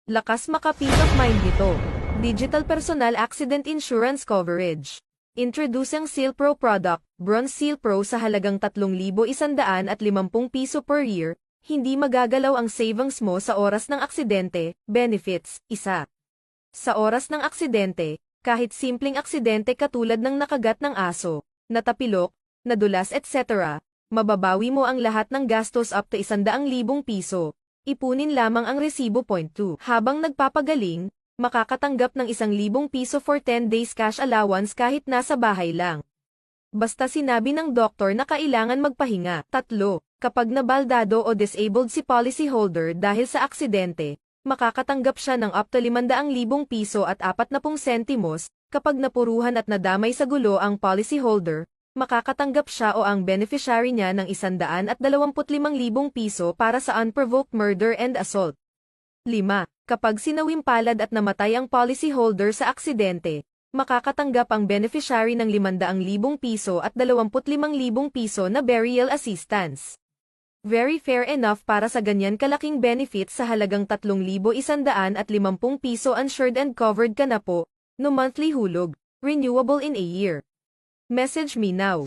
Lakas maka peace of mind nito. Digital Personal Accident Insurance Coverage. Introducing Seal Pro product, Bronze Seal Pro sa halagang 3,150 piso per year, hindi magagalaw ang savings mo sa oras ng aksidente. Benefits, 1. Sa oras ng aksidente, kahit simpleng aksidente katulad ng nakagat ng aso, natapilok, nadulas etc., mababawi mo ang lahat ng gastos up to 100,000 piso. Ipunin lamang ang resibo. 2. Habang nagpapagaling, makakatanggap ng 1,000 piso for 10 days cash allowance kahit nasa bahay lang. Basta sinabi ng doktor na kailangan magpahinga. 3. Kapag nabaldado o disabled si policyholder dahil sa aksidente, makakatanggap siya ng up to 500,000 piso at 40 sentimos. Kapag napuruhan at nadamay sa gulo ang policyholder, makakatanggap siya o ang beneficiary niya ng 125,000 piso para sa unprovoked murder and assault. 5. Kapag sinawimpalad at namatay ang policyholder sa aksidente, makakatanggap ang beneficiary ng 500,000 piso at 25,000 piso na burial assistance. Very fair enough para sa ganyan kalaking benefit sa halagang 3,150 piso. Insured and covered ka na po. No monthly hulog. Renewable in a year. Message me now.